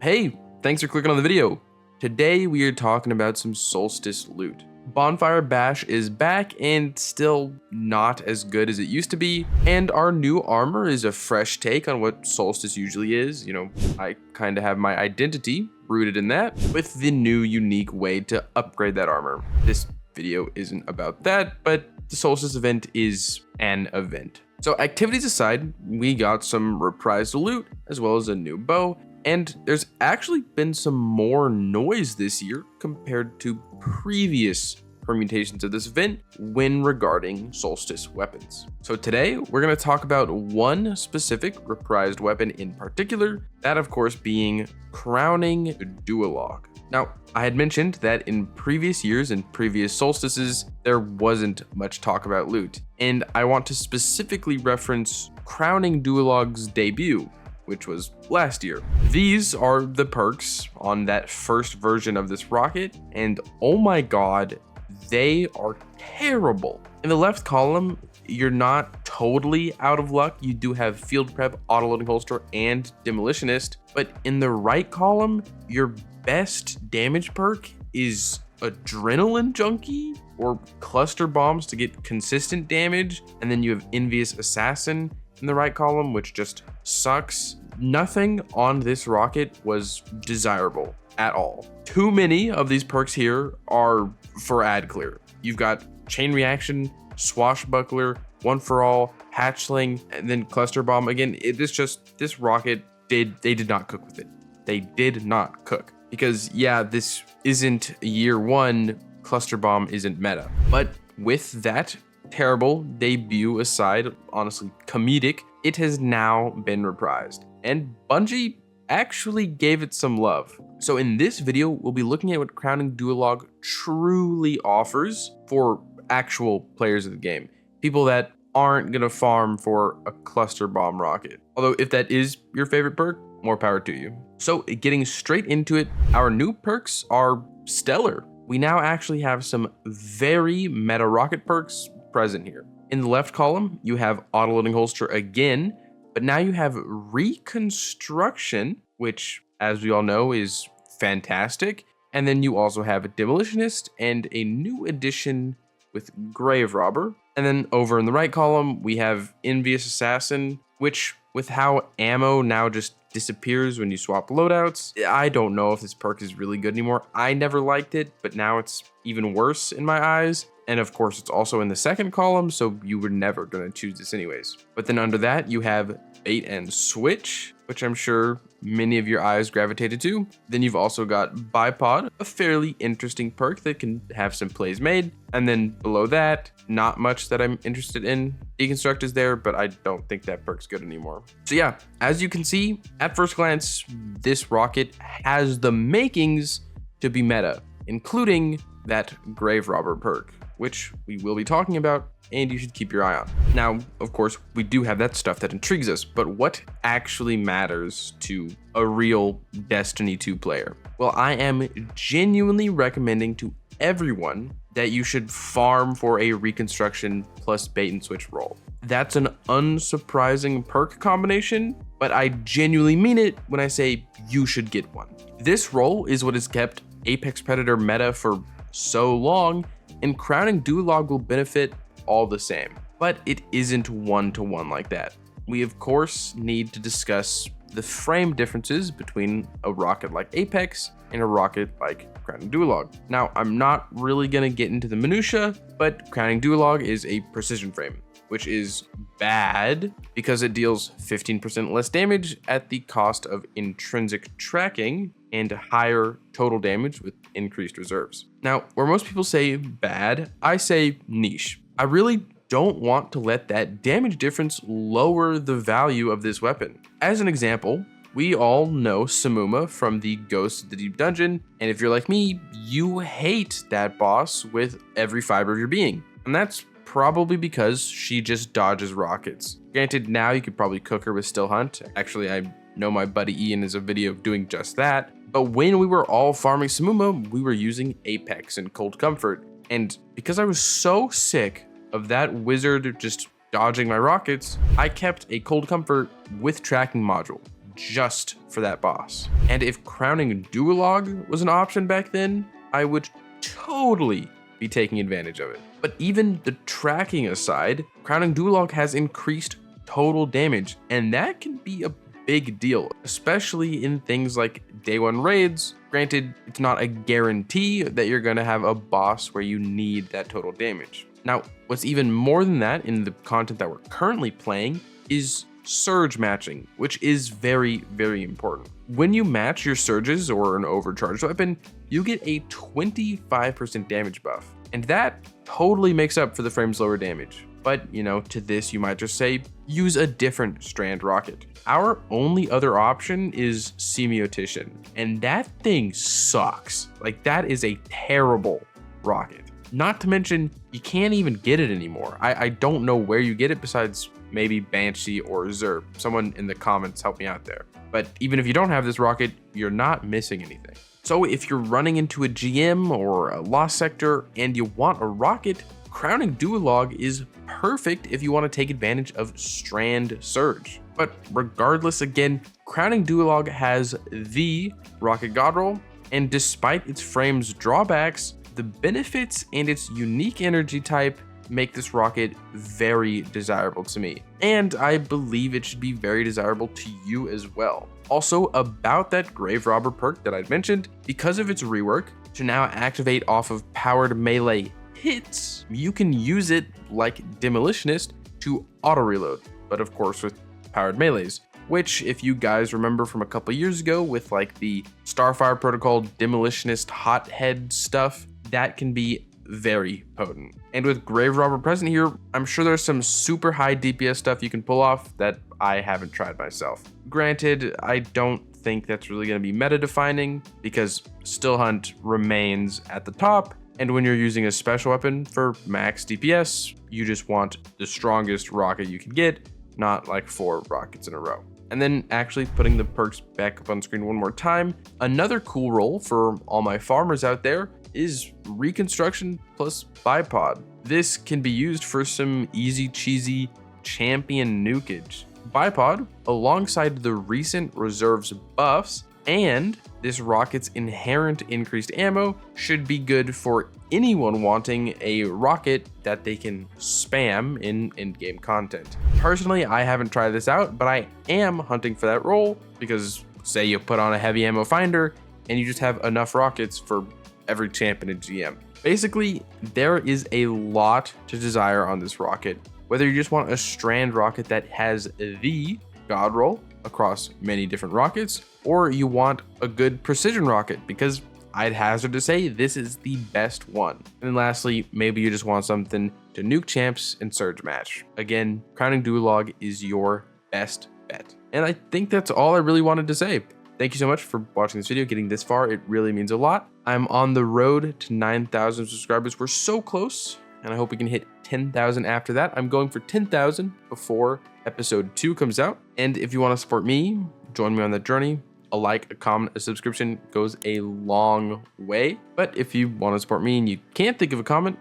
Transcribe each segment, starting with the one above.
Hey, thanks for clicking on the video. Today we are talking about some solstice loot. Bonfire Bash is back and still not as good as it used to be, and our new armor is a fresh take on what solstice usually is. You know, I kind of have my identity rooted in that with the new unique way to upgrade that armor. This video isn't about that, but the solstice event is an event. So activities aside, we got some reprised loot as well as a new bow. And there's actually been some more noise this year compared to previous permutations of this event when regarding solstice weapons. So today we're going to talk about one specific reprised weapon in particular, that of course being crowning Duologue. Now, I had mentioned that in previous years and previous solstices, there wasn't much talk about loot, and I want to specifically reference crowning Duologue's debut, which was last year. These are the perks on that first version of this rocket, and oh my god, they are terrible. In the left column, you're not totally out of luck. You do have field prep, auto-loading holster, and demolitionist, but in the right column, your best damage perk is adrenaline junkie or cluster bombs to get consistent damage, and then you have envious assassin in the right column, which just sucks. Nothing on this rocket was desirable at all. Too many of these perks here are for ad clear. You've got chain reaction, swashbuckler, one for all, hatchling, and then cluster bomb. Again, this rocket they did not cook with it. They did not cook, because yeah, this isn't year one. Cluster bomb isn't meta, but with that terrible debut aside, honestly comedic, it has now been reprised, and Bungie actually gave it some love. So in this video, we'll be looking at what crowning Duologue truly offers for actual players of the game, people that aren't gonna farm for a cluster bomb rocket. Although if that is your favorite perk, more power to you. So getting straight into it, our new perks are stellar. We now actually have some very meta rocket perks present here. In the left column, you have auto-loading holster again, but now you have reconstruction, which, as we all know, is fantastic. And then you also have a demolitionist and a new addition with grave robber. And then over in the right column, we have envious assassin, which, with how ammo now just disappears when you swap loadouts, I don't know if this perk is really good anymore. I never liked it, but now it's even worse in my eyes. And of course, it's also in the second column, so you were never going to choose this anyways. But then under that, you have bait and switch, which I'm sure many of your eyes gravitated to. Then you've also got bipod, a fairly interesting perk that can have some plays made. And then below that, not much that I'm interested in. Deconstruct is there, but I don't think that perk's good anymore. So yeah, as you can see, at first glance, this rocket has the makings to be meta, including that grave robber perk, which we will be talking about and you should keep your eye on. Now, of course, we do have that stuff that intrigues us, but what actually matters to a real Destiny 2 player? Well, I am genuinely recommending to everyone that you should farm for a reconstruction plus bait and switch roll. That's an unsurprising perk combination, but I genuinely mean it when I say you should get one. This roll is what has kept Apex Predator meta for so long, and crowning Duologue will benefit all the same, but it isn't one-to-one like that. We of course need to discuss the frame differences between a rocket like Apex and a rocket like crowning Duologue. Now, I'm not really gonna get into the minutia, but crowning Duologue is a precision frame, which is bad because it deals 15% less damage at the cost of intrinsic tracking and higher total damage with increased reserves. Now, where most people say bad, I say niche. I really don't want to let that damage difference lower the value of this weapon. As an example, we all know Samuma from the Ghost of the Deep Dungeon, and if you're like me, you hate that boss with every fiber of your being. And that's probably because she just dodges rockets. Granted, now you could probably cook her with Still Hunt. Actually, I know my buddy Ian is a video doing just that. But when we were all farming Samuma, we were using Apex and Cold Comfort. And because I was so sick of that wizard just dodging my rockets, I kept a Cold Comfort with tracking module, just for that boss. And if crowning Duologue was an option back then, I would totally be taking advantage of it. But even the tracking aside, crowning Duologue has increased total damage, and that can be a big deal, especially in things like day one raids. Granted, it's not a guarantee that you're gonna have a boss where you need that total damage. Now, what's even more than that in the content that we're currently playing is surge matching, which is very, very important. When you match your surges or an overcharged weapon, you get a 25% damage buff, and that totally makes up for the frames lower damage. But, you know, to this, you might just say, use a different strand rocket. Our only other option is Semiotician, and that thing sucks. Like, that is a terrible rocket. Not to mention, you can't even get it anymore. I don't know where you get it besides maybe Banshee or Zerp. Someone in the comments help me out there. But even if you don't have this rocket, you're not missing anything. So if you're running into a GM or a lost sector and you want a rocket, crowning Duologue is perfect if you want to take advantage of Strand Surge. But regardless, again, crowning Duologue has the rocket god roll, and despite its frame's drawbacks, the benefits and its unique energy type make this rocket very desirable to me. And I believe it should be very desirable to you as well. Also, about that Grave Robber perk that I'd mentioned, because of its rework, to now activate off of powered melee hits, you can use it like Demolitionist to auto reload, but of course with powered melees, which if you guys remember from a couple years ago with like the Starfire Protocol Demolitionist hothead stuff, that can be very potent. And with Grave Robber present here, I'm sure there's some super high DPS stuff you can pull off that I haven't tried myself. Granted, I don't think that's really going to be meta defining because Still Hunt remains at the top, and when you're using a special weapon for max DPS, you just want the strongest rocket you can get, not like 4 rockets in a row. And then actually putting the perks back up on screen one more time, another cool role for all my farmers out there is Reconstruction plus Bipod. This can be used for some easy cheesy champion nukage. Bipod, alongside the recent reserves buffs and this rocket's inherent increased ammo, should be good for anyone wanting a rocket that they can spam in in-game content. Personally, I haven't tried this out, but I am hunting for that role because say you put on a heavy ammo finder and you just have enough rockets for every champion in GM. Basically, there is a lot to desire on this rocket, whether you just want a strand rocket that has the god roll across many different rockets, or you want a good precision rocket, because I'd hazard to say this is the best one. And then lastly, maybe you just want something to nuke champs and surge match. Again, crowning Duologue is your best bet. And I think that's all I really wanted to say. Thank you so much for watching this video, getting this far. It really means a lot. I'm on the road to 9,000 subscribers. We're so close, and I hope we can hit 10,000 after that. I'm going for 10,000 before episode 2 comes out. And if you want to support me, join me on that journey. A like, a comment, a subscription goes a long way. But if you want to support me and you can't think of a comment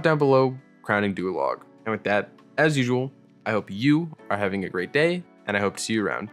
down below, crowning Duologue. And with that, as usual, I hope you are having a great day, and I hope to see you around.